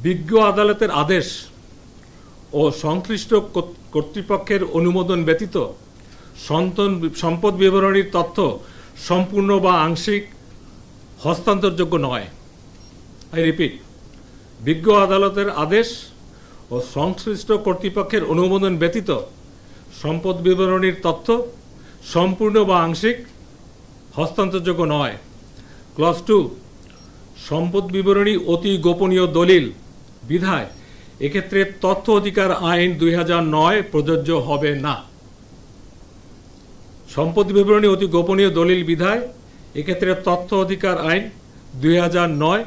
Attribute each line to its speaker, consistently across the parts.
Speaker 1: বিজ্ঞ আদালতের আদেশ ও সংশ্লিষ্ট কর্তৃপক্ষের অনুমোদন ব্যতীত সম্পদ বিবরণীর তথ্য সম্পূর্ণ বা আংশিক হস্তান্তরযোগ্য নয়। আই রিপিট, বিজ্ঞ আদালতের আদেশ ও সংশ্লিষ্ট কর্তৃপক্ষের অনুমোদন ব্যতীত সম্পদ বিবরণীর তথ্য সম্পূর্ণ বা আংশিক হস্তান্তরযোগ্য নয়। ক্লজ 2, সম্পদ বিবরণী অতি গোপনীয় দলিল বিধায় এক্ষেত্রে তথ্য অধিকার আইন 2009 প্রযোজ্য হবে না। সম্পদ বিবরণী অতি গোপনীয় দলিল বিধায় এক্ষেত্রে তথ্য অধিকার আইন 2009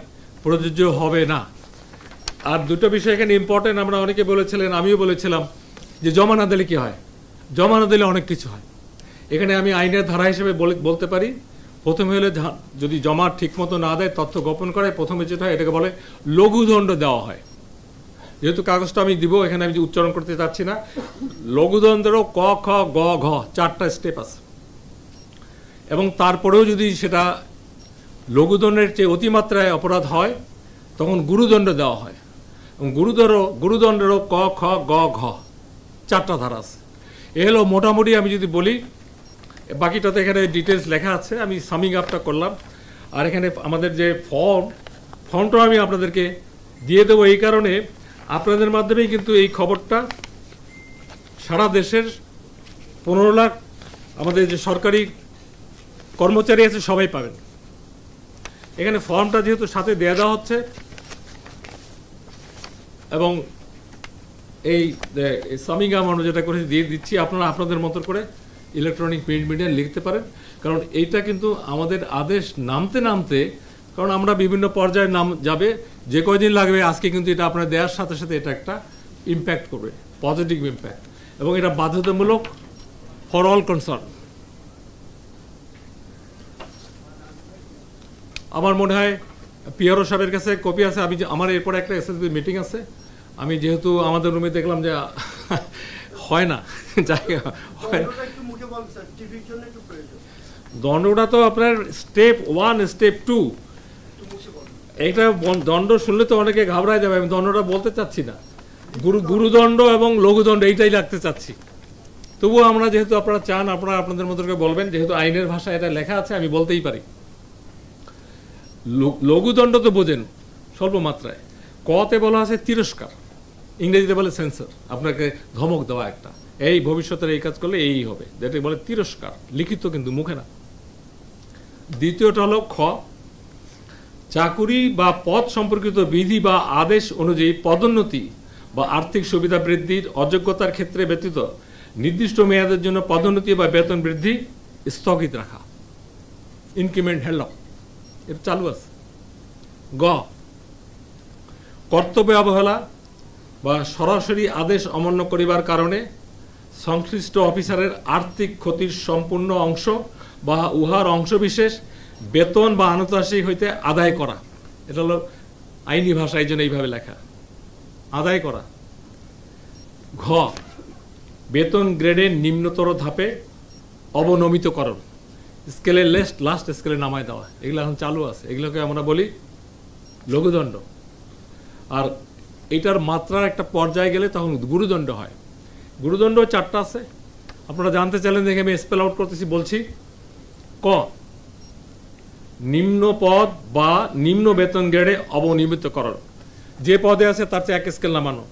Speaker 1: প্রযোজ্য হবে না। আর দুটো বিষয় এখানে ইম্পর্টেন্ট, আমরা অনেকে বলেছিলেন, আমিও বলেছিলাম যে জমা না দিলে কি হয়। জমা না দিলে অনেক কিছু হয়। এখানে আমি আইনের ধারা হিসেবে বলতে পারি, প্রথমে হলে যদি জমা ঠিকমতো না দেয়, তথ্য গোপন করে, প্রথমে যেটা হয় এটাকে বলে লঘুদণ্ড দেওয়া হয়। যেহেতু কাগজটা আমি দিব, এখানে আমি উচ্চারণ করতে চাচ্ছি না। লঘুদণ্ডেরও ক, খ, গ, ঘ 4টা স্টেপ আছে, এবং তারপরেও যদি সেটা লঘুদণ্ডের চেয়ে অতিমাত্রায় অপরাধ হয় তখন গুরুদণ্ড দেওয়া হয়। এবং গুরুদণ্ডেরও ক, খ, গ, ঘ 4টা ধারা আছে। এ হলো মোটামুটি, আমি যদি বলি, বাকিটাতে এখানে ডিটেলস লেখা আছে, আমি সামিং আপটা করলাম। আর এখানে আমাদের যে ফর্মটাও আমি আপনাদেরকে দিয়ে দেবো, এই কারণে আপনাদের মাধ্যমেই কিন্তু এই খবরটা সারা দেশের 15 লাখ আমাদের যে সরকারি কর্মচারী আছে সবাই পাবেন। এখানে ফর্মটা যেহেতু সাথে দেওয়া হচ্ছে, এবং এই সামিং আপ আমরা যেটা করে দিয়ে দিচ্ছি, আপনারা আপনাদের মতো করে ইলেকট্রনিক প্রিন্ট মিডিয়া লিখতে পারেন। কারণ এইটা কিন্তু আমাদের আদেশ নামতে, কারণ আমরা বিভিন্ন পর্যায়ে নাম যাবে, যে কয়দিন লাগবে, আজকে কিন্তু এটা আপনার দেওয়ার সাথে সাথে এটা একটা ইম্প্যাক্ট করবে, পজিটিভ ইম্প্যাক্ট, এবং এটা বাধ্যতামূলক ফর অল কনসার্ন। আমার মনে হয় পিআরও সাহেবের কাছে কপি আছে। আমার এরপরে একটা এসএসবি মিটিং আছে, আমি যেহেতু আমাদের রুমে দেখলাম যে হয় না, দণ্ডটা তো আপনার স্টেপ 1, স্টেপ 2, এইটা দণ্ড শুনলে তো অনেকে ঘাবড়ায় যাবে। আমি দণ্ডটা বলতে চাচ্ছি না, গুরুদণ্ড এবং লঘুদণ্ড এইটাই রাখতে চাচ্ছি। তবুও আমরা যেহেতু আপনারা চান, আপনারা আপনাদের মতো করে বলবেন, যেহেতু আইনের ভাষায় এটা লেখা আছে আমি বলতেই পারি। লঘুদণ্ড তো বোঝেন, স্বল্প মাত্রায়। কতে বলা আছে তিরস্কার, ইংরেজিতে বলে সেন্সর, আপনাকে ধমক দেওয়া একটা, এই ভবিষ্যতের এই কাজ করলে এই হবে, যেটা বলে তিরস্কার, লিখিত কিন্তু মুখে না। দ্বিতীয়টা হলো খ, চাকুরি বা পদ সম্পর্কিত বিধি বা আদেশ অনুযায়ী পদোন্নতি বা আর্থিক সুবিধা বৃদ্ধির অযোগ্যতার ক্ষেত্রে ব্যতীত নির্দিষ্ট মেয়াদের জন্য পদোন্নতি বা বেতন বৃদ্ধি স্থগিত রাখা, ইনক্রিমেন্ট হেল্ড, এটা চালু আছে। গ, কর্তব্য অবহেলা বা সরাসরি আদেশ অমান্য করিবার কারণে সংশ্লিষ্ট অফিসারের আর্থিক ক্ষতির সম্পূর্ণ অংশ বা উহার অংশবিশেষ বেতন বা আনুষ্ঠানিক হইতে আদায় করা। এটা হলো আইনি ভাষায় জন্য এইভাবে লেখা, আদায় করা। ঘ, বেতন গ্রেডের নিম্নতর ধাপে অবনমিতকরণ, স্কেলের লাস্ট স্কেলে নামায় দেওয়া, এগুলো এখন চালু আছে, এগুলোকে আমরা বলি লঘুদণ্ড। আর এটার মাত্রার একটা পর্যায়ে গেলে তখন গুরুদণ্ড হয়। গুরুদণ্ড 4টা আছে, আপনারা জানতে চাইলেন, দেখে আমি স্পেল আউট করতেছি, বলছি। ক, নিম্ন পদ বা নিম্ন বেতন গ্রেডে অবনিয়মিতকরণ, যে পদে আছে তার চেয়ে 1 স্কেল নামানো,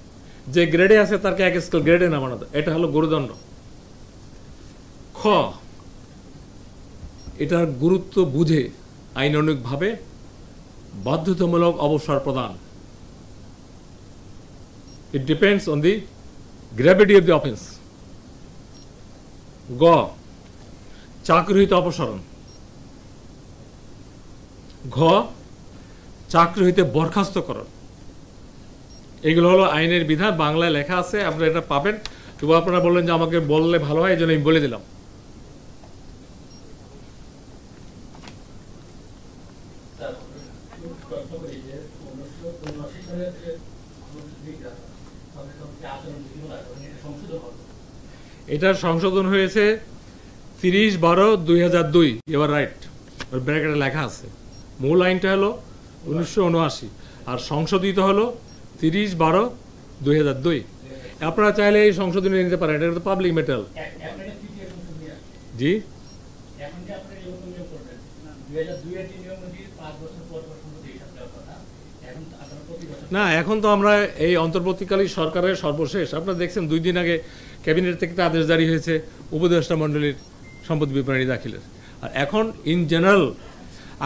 Speaker 1: যে গ্রেডে আছে তারকে 1 স্কেল গ্রেডে নামানো, এটা হলো গুরুদণ্ড। খ, এটার গুরুত্ব বুঝে আইনানুগভাবে বাধ্যতামূলক অবসর প্রদান। It depends on the gravity of the offense. গ, চাকরি হইতে অপসারণ। ঘ, চাকরি হইতে বরখাস্তকরণ। এগুলো হলো আইনের বিধান, বাংলায় লেখা আছে, আপনারা এটা পাবেন। তবু আপনারা বললেন যে আমাকে বললে ভালো হয়, এই জন্য আমি বলে দিলাম। এটার সংশোধন হয়েছে 30/12/2002, এবার রাইট, ব্র্যাকেটে লেখা আছে। মূল আইনটা হলো 1979, আর সংশোধিত হলো 30/12/2002। আপনারা চাইলে এই সংশোধনী নিতে পারেন, এটা তো পাবলিক মেটাল। জি, না এখন তো আমরা এই অন্তর্বর্তীকালীন সরকারের সর্বশেষ, আপনারা দেখছেন 2 দিন আগে ক্যাবিনেট থেকে আদেশ জারি হয়েছে উপদেষ্টা মণ্ডলীর সম্পদ বিবরণী দাখিলের। আর এখন ইন জেনারেল,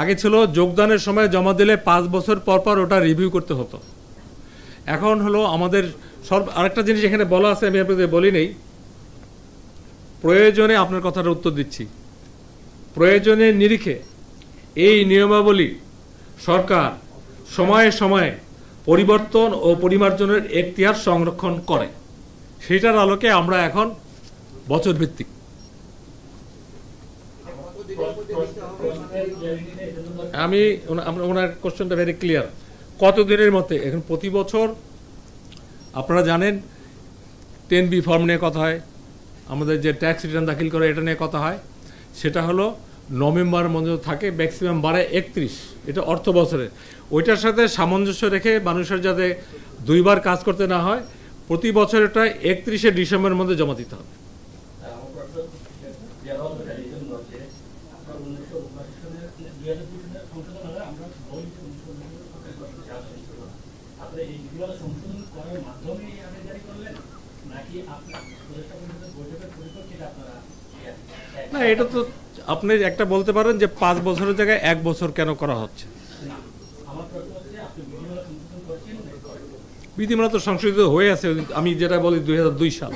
Speaker 1: আগে ছিল যোগদানের সময় জমা দিলে 5 বছর পর পর ওটা রিভিউ করতে হতো। এখন হলো আমাদের আরেকটা জিনিস এখানে বলা আছে, আমি আপনাদের বলি নেই, প্রয়োজনে আপনার কথার উত্তর দিচ্ছি, প্রয়োজনের নিরিখে এই নিয়মাবলী সরকার সময়ে সময়ে পরিবর্তন ও পরিমার্জনের এখতিয়ার সংরক্ষণ করে, সেটার আলোকে আমরা এখন বছর ভিত্তিক। আমি ওনার কোশ্চেনটা ভেরি ক্লিয়ার, কতদিনের মধ্যে? এখন প্রতি বছর আপনারা জানেন 10B ফর্ম নিয়ে কথা হয়, আমাদের যে ট্যাক্স রিটার্ন দাখিল করে এটা নিয়ে কথা হয়, সেটা হলো নভেম্বর মধ্যে থাকে, ম্যাক্সিমাম বাড়ে 31, এটা অর্থ বছরে। ওইটার সাথে সামঞ্জস্য রেখে মানুষের যাতে 2 বার কাজ করতে না হয়, প্রতি বছর এটা 31শে ডিসেম্বরের মধ্যে জমা দিতে হবে। না, এটা তো আপনি একটা বলতে পারেন যে 5 বছরের জায়গায় 1 বছর কেন করা হচ্ছে। বিধিমালা তো সংশোধিত হয়ে আছে, আমি যেটা বলি 2002 সাল,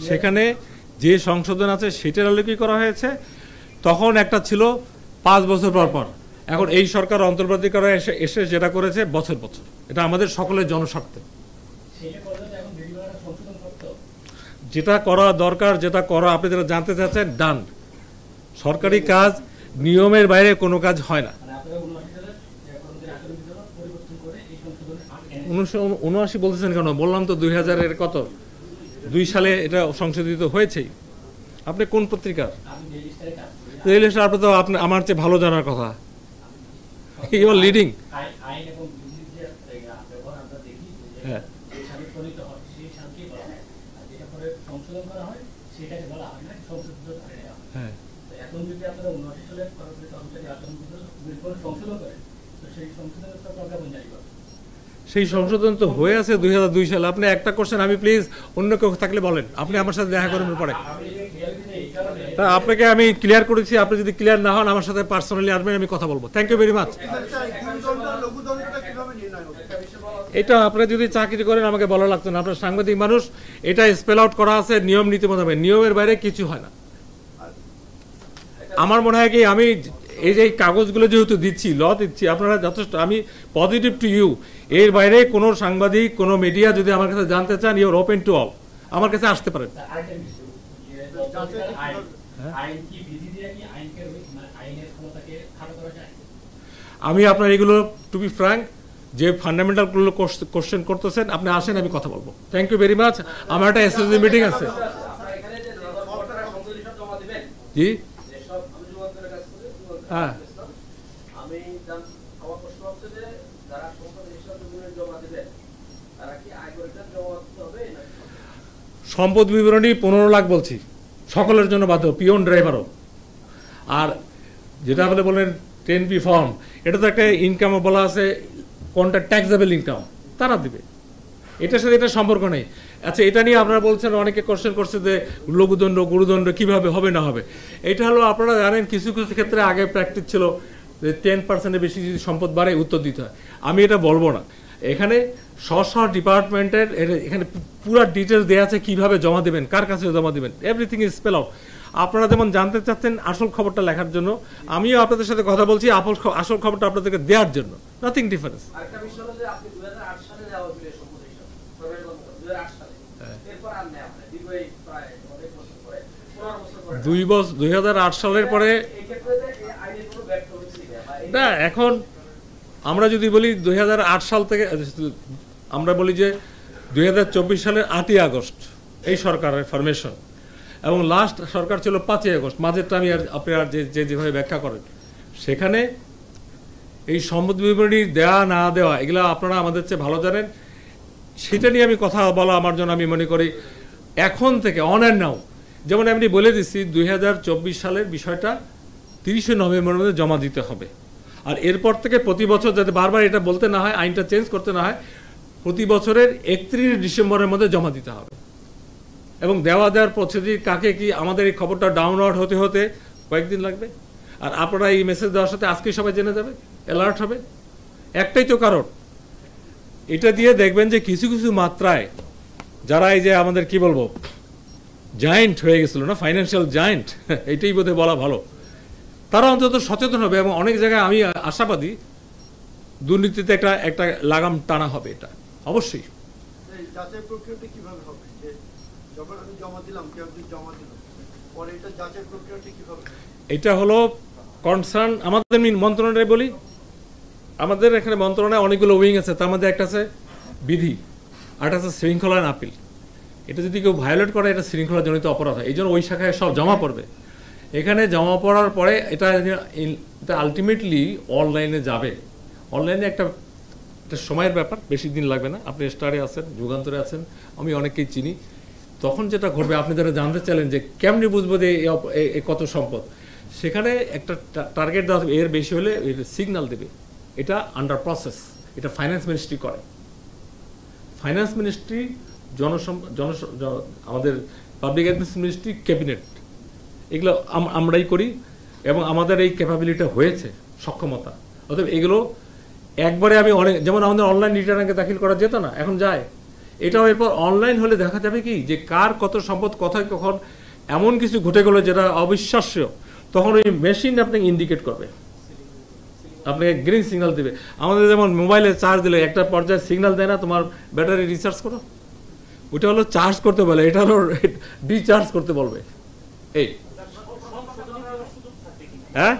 Speaker 1: সেখানে যে সংশোধন আছে সেটার আলোকে করা হয়েছে। তখন একটা ছিল 5 বছর পর পর, এখন এই সরকার অন্তর্বর্তীকালে এসে যেটা করেছে বছর বছর, এটা আমাদের সকলের জনস্বার্থে। যেটা করা দরকার, যেটা করা আপনি যেটা জানতে চাচ্ছেন, ডান। সরকারি কাজ নিয়মের বাইরে কোনো কাজ হয় না। 1979 বলতেছেন কেন? বললাম তো 2000-এর কত 2 সালে এটা সংশোধিত হয়েছেই। আপনি কোন পত্রিকার? আপনি তো আপনি আমার চেয়ে ভালো জানার কথা। You are leading. হ্যাঁ, সেই সংশোধন তো হয়ে আছে 2002 সালে। আপনি একটা কোশ্চেন, আমি প্লিজ অন্য কেউ থাকলে বলেন, আপনি আমার সাথে দেখা করবেন পরে। তা আপনাকে আমি ক্লিয়ার করেছি, আপনি যদি ক্লিয়ার না হন আমার সাথে পার্সোনালি আসবেন, আমি কথা বলবো। Thank you very much. এটা আপনি যদি চাকরি করেন আমাকে বলা লাগতো না, আপনার সাংবাদিক মানুষ, এটা স্পেল আউট করা আছে নিয়ম নীতি মোতাবেক, নিয়মের বাইরে কিছু হয় না। আমার মনে হয় কি, আমি এই যে কাগজগুলো যেহেতু দিচ্ছি, দিচ্ছি, আপনারা যথেষ্ট, আমি পজিটিভ টু ইউ। এর বাইরে কোনো সাংবাদিক, কোনো মিডিয়া যদি আমার কাছে জানতে চান, you are open to all, আমার কাছে আসতে পারেন। আমি আপনার এগুলো টু বি ফ্র্যাঙ্ক, যে ফান্ডামেন্টালগুলো কোশ্চেন করতেছেন, আপনি আসেন, আমি কথা বলবো। Thank you very much. আমার একটা এসএসজি মিটিং আছে। জি, হ্যাঁ, সম্পদ বিবরণী 15 লাখ বলছি, সকলের জন্য বাধ্য, পিয়ন ড্রাইভারও। আর যেটা বলেন 10B ফর্ম, এটা তো একটা ইনকাম বলা আছে, কোনটা ট্যাক্সেবল ইনকাম, তারা দিবে, এটার সাথে এটা সম্পর্ক নেই। আচ্ছা, এটা নিয়ে আপনারা বলছেন, অনেকে কোশ্চেন করছে যে লঘুদণ্ড গুরুদণ্ড কিভাবে হবে না হবে। এটা হলো, আপনারা জানেন কিছু কিছু ক্ষেত্রে আগে প্র্যাকটিস ছিল যে 10%-এর বেশি যদি সম্পদ বাড়ে উত্তর দিতে হয়। আমি এটা বলবো না, এখানে স্ব ডিপার্টমেন্টের এখানে পুরো ডিটেলস দেওয়া আছে, কিভাবে জমা দেবেন, কার কাছে জমা দেবেন, এভরিথিং ইজ স্পেল আউট। আপনারা যেমন জানতে চাচ্ছেন আসল খবরটা লেখার জন্য, আমিও আপনাদের সাথে কথা বলছি আসল খবরটা আপনাদেরকে দেওয়ার জন্য, নাথিং ডিফারেন্স। 2008 সালের পরে না, এখন আমরা যদি বলি 2008 সাল থেকে, আমরা বলি যে 2024 সালের 8ই আগস্ট এই সরকারের ফরমেশন, এবং লাস্ট সরকার ছিল 5ই আগস্ট, মাঝেরটা আমি আর আপনি আর যেভাবে ব্যাখ্যা করেন, সেখানে এই সম্পদ বিবরণী দেওয়া না দেওয়া এগুলো আপনারা আমাদের চেয়ে ভালো জানেন। সেটা নিয়ে আমি কথা বলা আমার জন্য আমি মনে করি এখন থেকে অন অ্যান্ড নাও, যেমন আমি বলে দিচ্ছি 2024 সালের বিষয়টা 30শে নভেম্বরের মধ্যে জমা দিতে হবে। আর এরপর থেকে প্রতি বছর যাতে বারবার এটা বলতে না হয়, আইনটা চেঞ্জ করতে না হয়, প্রতি বছরের 31 ডিসেম্বরের মধ্যে জমা দিতে হবে। এবং দেওয়ার প্রসিডিউর কাকে কি, আমাদের এই খবরটা ডাউনলোড হতে হতে কয়েকদিন লাগবে। আর আপনারা এই মেসেজ দেওয়ার সাথে আজকেই সবাই জেনে যাবে, অ্যালার্ট হবে। একটাই তো কারণ, এটা দিয়ে দেখবেন যে কিছু কিছু মাত্রায় যারা এই যে আমাদের কি বলবো জায়েন্ট হয়ে গেছিল না, ফাইন্যান্সিয়াল জায়েন্ট, এটাই বোধহয় বলা ভালো, তারা অন্তত সচেতন হবে। এবং অনেক জায়গায় আমি আশাবাদী দুর্নীতিতে একটা লাগাম টানা হবে। এটা অবশ্যই
Speaker 2: যাচাই প্রক্রিয়াটা কিভাবে হবে? যে যখন আমি জমা দিলাম, কেউ জমা দিল, পরে এটা যাচাই প্রক্রিয়াটা কিভাবে?
Speaker 1: এটা হলো কনসার্ন আমাদের মন্ত্রণালয়ে বলি, আমাদের এখানে মন্ত্রণালয়ে অনেকগুলো উইং আছে, তার মধ্যে একটা আছে বিধি, আর একটা আছে শৃঙ্খলা আইন আপিল। এটা যদি কেউ ভায়োলেট করে এটা শৃঙ্খলাজনিত অপরাধ হয়, এই জন্য ওই শাখায় সব জমা পড়বে। এখানে জমা পড়ার পরে এটা আলটিমেটলি অনলাইনে যাবে। অনলাইনে একটা সময়ের ব্যাপার, বেশি দিন লাগবে না। আপনি স্টারে আছেন, যুগান্তরে আছেন, আমি অনেককেই চিনি। তখন যেটা ঘটবে, আপনি যারা জানতে চাইলেন যে কেমনি বুঝবো যে কত সম্পদ, সেখানে একটা টার্গেট দেওয়া হবে, এর বেশি হলে সিগন্যাল দেবে। এটা আন্ডার প্রসেস, এটা ফাইন্যান্স মিনিস্ট্রি করে। ফাইন্যান্স মিনিস্ট্রি, আমাদের পাবলিক অ্যাডমিনিস্ট্রেশন মিনিস্ট্রি, ক্যাবিনেট, এগুলো আমরাই করি। এবং আমাদের এই ক্যাপাবিলিটি হয়েছে, সক্ষমতা। অতএব এগুলো একবারে আমি অনেক, যেমন আমাদের অনলাইন রিটার্ন আগে দাখিল করা যেত না, এখন যায়। এটাও এরপর অনলাইন হলে দেখা যাবে কি যে কার কত সম্পদ কোথায় কখন এমন কিছু ঘটে গেলো যেটা অবিশ্বাস্য, তখন ওই মেশিন আপনাকে ইন্ডিকেট করবে, আপনাকে গ্রিন সিগন্যাল দেবে। আমাদের যেমন মোবাইলে চার্জ দিলে একটা পর্যায়ে সিগন্যাল দেয় না, তোমার ব্যাটারি রিচার্জ করো, ওটা হলো চার্জ করতে বলে, এটা হলো ডিচার্জ করতে বলবে। এই হ্যাঁ,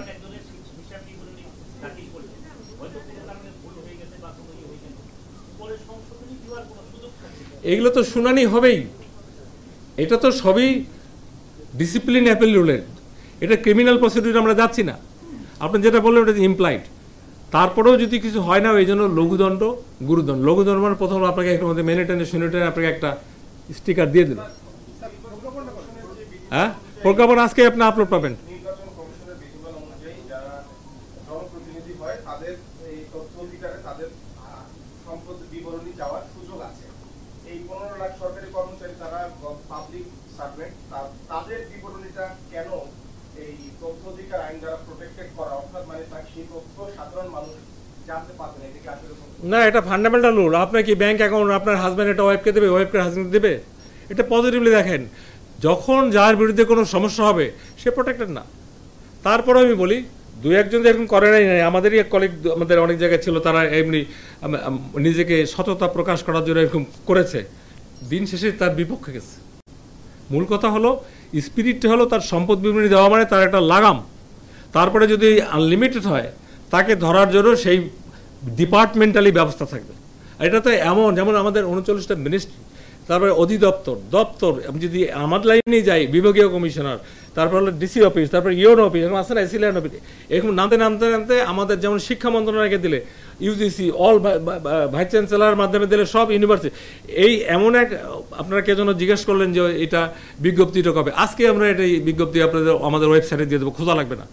Speaker 1: এগুলো তো শুনানি হবেই। এটা তো সবই ডিসিপ্লিন অ্যাপিল রুলের, এটা ক্রিমিনাল প্রসিডিউর আমরা যাচ্ছি না। আপনি যেটা বললেন ওটা ইমপ্লাইড। তারপরেও যদি কিছু হয় না, এই জন্য লঘুদণ্ড গুরুদণ্ড। লঘুদণ্ড মানে প্রথম আপনাকে এর মধ্যে মেনে টেনে শুনে টেনে আপনাকে একটা স্টিকার দিয়ে দিল। হ্যাঁ, প্রজ্ঞাপন আজকে আপনি আপলোড পাবেন। না, এটা ফান্ডামেন্টাল রুল। আপনার কি ব্যাংক অ্যাকাউন্ট আপনার হাজব্যান্ড এটা ওয়াইফকে দেবে, ওয়াইফকে হাজব্যান্ড দেবে? এটা পজিটিভলি দেখেন। যখন যার বিরুদ্ধে কোনো সমস্যা হবে সে প্রোটেক্টেড না। তারপরে আমি বলি, দু একজন এরকম করে নাই, আমাদেরই এক কলিগ আমাদের অনেক জায়গায় ছিল, তারা এমনি নিজেকে সততা প্রকাশ করার জন্য এরকম করেছে, দিন শেষে তার বিপক্ষে গেছে। মূল কথা হলো স্পিরিটটা হলো তার সম্পদ বিবরণী দেওয়া মানে তার একটা লাগাম। তারপরে যদি আনলিমিটেড হয়, তাকে ধরার জন্য সেই ডিপার্টমেন্টালি ব্যবস্থা থাকবে। এটা তো এমন, যেমন আমাদের 39টা মিনিস্ট্রি, তারপরে অধিদপ্তর, দপ্তর, আমি যদি আমার লাইনে যাই, বিভাগীয় কমিশনার, তারপর হলো ডিসি অফিস, তারপর ইউনো অফিস, এখন আছে না এসিলিয়ান অফিস, এরকম নামতে নামতে নামতে আমাদের যেমন শিক্ষা মন্ত্রণালয়কে দিলে, ইউজিসি, অল ভাইস চ্যান্সেলার মাধ্যমে দিলে, সব ইউনিভার্সিটি। এই এমন এক, আপনারা কে জন্য জিজ্ঞেস করলেন যে এটা বিজ্ঞপ্তিটা কবে, আজকে আমরা এটা বিজ্ঞপ্তি আপনাদের আমাদের ওয়েবসাইটে দিয়ে দেবো, খোঁজা লাগবে না।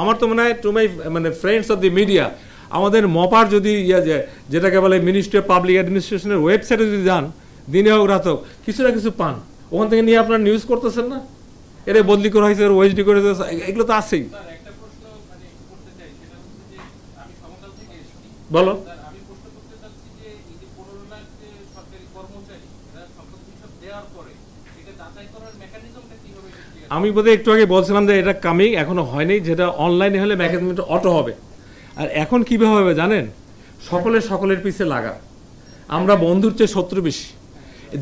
Speaker 1: আমার তো মনে হয় টু মাই মানে ফ্রেন্ডস অফ দি মিডিয়া, আমাদের মপার যদি যেটাকে বলে মিনিস্ট্রি অফ পাবলিক অ্যাডমিনিস্ট্রেশনের ওয়েবসাইটে যদি যান, দিনে হোক রাত হোক, কিছু না কিছু পান, ওখান থেকে নিয়ে আপনারা নিউজ করতেছেন না, এরা বদলি করা হয়েছে, ওএইচডি করে, এগুলো তো আছেই। বলো। আমি বোধহয় একটু আগে বলছিলাম যে এটা কামিং, এখনো হয়নি, যেটা অনলাইনে হলে মেকানিজমটা অটো হবে। আর এখন কিভাবে হবে জানেন, সকলের পিছে লাগা। আমরা বন্ধুর চেয়ে শত্রু বেশি।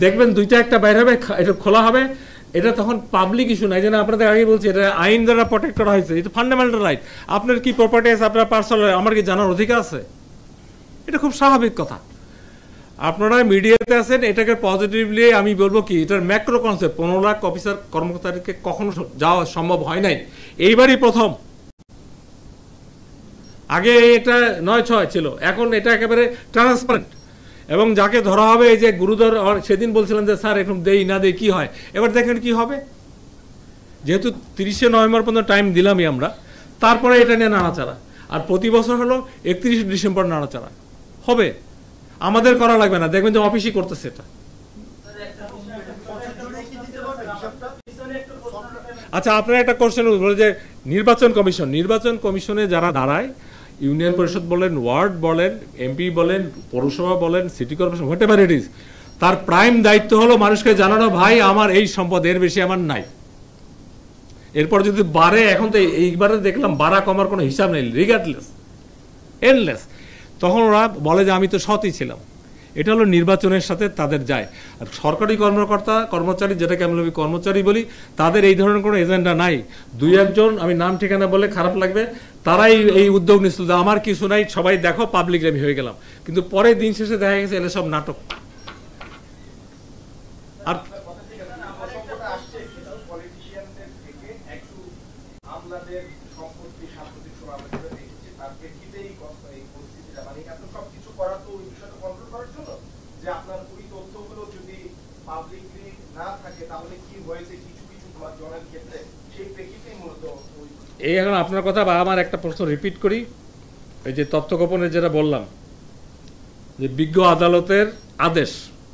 Speaker 1: দেখবেন দুইটা একটা বাইরে হবে, এটা খোলা হবে, এটা তখন পাবলিক ইস্যু নাই। যেন আপনাদের আগে বলছি, এটা আইন দ্বারা প্রোটেক্ট করা হয়েছে, এটা ফান্ডামেন্টাল রাইট। আপনার কি প্রপার্টি আছে, আপনার পার্সোনাল, আমার কি জানার অধিকার আছে? এটা খুব স্বাভাবিক কথা। আপনারা মিডিয়াতে আছেন, এটাকে পজিটিভলি আমি বলবো কি, এটার ম্যাক্রো কনসেপ্ট 15 লাখ অফিসার কর্মকর্তাকে কখনো যাওয়া সম্ভব হয় নাই, এইবারই প্রথম। আগে এটা 9-6 ছিল, এখন এটা একেবারে ট্রান্সপারেন্ট। এবং যাকে ধরা হবে এই যে গুরুদর সেদিন বলছিলেন যে স্যার এখন দেই না দেই কি হয়, এবার দেখেন কি হবে। যেহেতু 30শে নভেম্বর পর্যন্ত টাইম দিলামই আমরা, তারপরে এটা নিয়ে নাড়াচাড়া, আর প্রতি বছর হলো 31শে ডিসেম্বর নাড়াচাড়া হবে, আমাদের করা লাগবে না, দেখবেন যে অফিসই করতেছে এটা। আচ্ছা, আপনার একটা কোশ্চেন বলে যে নির্বাচন কমিশনে যারা দাঁড়ায়, ইউনিয়ন পরিষদ বলেন, ওয়ার্ড বলেন, এমপি বলেন, পৌরসভা বলেন, city corporation, what ever it is, তার প্রাইম দায়িত্ব হলো মানুষকে জানানো, ভাই আমার এই সম্পদ, এর বেশি আমার নাই। এরপর যদি বাড়ে, এখন তো এইবারে দেখলাম বাড়া কমার কোনো হিসাব নেই, রিগার্ডলেস, এন্ডলেস, তখন ওরা বলে যে আমি তো সৎই ছিলাম। এটা হলো নির্বাচনের সাথে তাদের যায়। আর সরকারি কর্মচারী, যেটাকে আমি কর্মচারী বলি, তাদের এই ধরনের কোনো এজেন্ডা নাই। দুই একজন, আমি নাম ঠিকানা বলে খারাপ লাগবে, তারাই এই উদ্যোগ নিচ্ছিল যে আমার কিছু নাই, সবাই দেখো, পাবলিক আমি হয়ে গেলাম। কিন্তু পরে দিন শেষে দেখা গেছে এলে সব নাটক। আর এই এখন আপনার কথা বা আমার একটা প্রশ্ন রিপিট করি, এই যে তথ্য গোপনের যেটা বললাম, যে বিজ্ঞ আদালতের আদেশ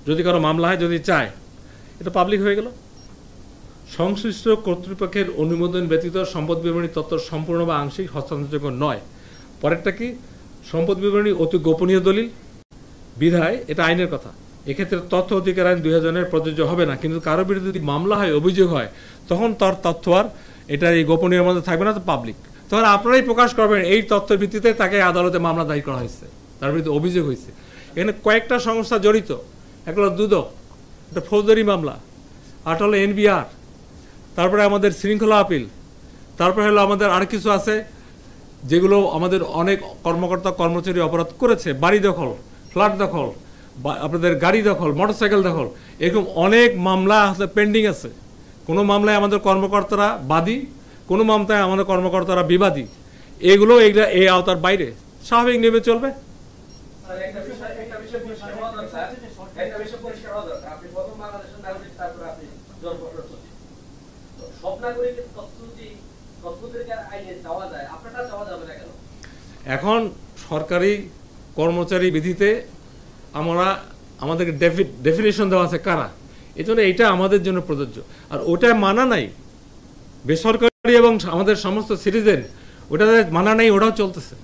Speaker 1: যদি কারো মামলা হয়, যদি চায়, এটা পাবলিক হয়ে গেল। সংশ্লিষ্ট কর্তৃপক্ষের অনুমোদন ব্যতীত সম্পদ বিবরণী তথ্য সম্পূর্ণ বা আংশিক হস্তান্তরযোগ্য নয়। পরেরটা কি, সম্পদ বিবরণী অতি গোপনীয় দলিল বিধায় এটা আইনের কথা। এক্ষেত্রে তথ্য অধিকার আইন 2000 প্রযোজ্য হবে না। কিন্তু কারো বিরুদ্ধে যদি মামলা হয়, অভিযোগ হয়, তখন তার তথ্য আর এটা এই গোপনীয় মধ্যে থাকবে না, তো পাবলিক। তখন আপনারাই প্রকাশ করবেন এই তথ্যের ভিত্তিতে তাকে আদালতে মামলা দায়ের করা হয়েছে, তার বিরুদ্ধে অভিযোগ হয়েছে। এখানে কয়েকটা সংস্থা জড়িত, একটা হলো দুদক, একটা ফৌজদারি মামলা, আর হলো NBR, তারপরে আমাদের শৃঙ্খলা আপিল, তারপরে হলো আমাদের আর কিছু আছে যেগুলো আমাদের অনেক কর্মকর্তা কর্মচারী অপরাধ করেছে, বাড়ি দখল, ফ্ল্যাট দখল, আপনাদের গাড়ি দখল, মোটরসাইকেল দখল, এরকম অনেক মামলা পেন্ডিং আছে। কোনো মামলায় আমাদের কর্মকর্তারা বাদী, কোনো মামলায় আমাদের কর্মকর্তারা বিবাদী। এগুলো এই আওতার বাইরে, স্বাভাবিক নিয়মে চলবে। এখন সরকারি কর্মচারী বিধিতে আমাদেরকে ডেফিনেশন দেওয়া আছে কারা, এই জন্য এইটা আমাদের জন্য প্রযোজ্য। আর ওটা মানা নাই বেসরকারি এবং আমাদের সমস্ত সিটিজেন, ওটা মানা নাই, ওটাও চলতেছে।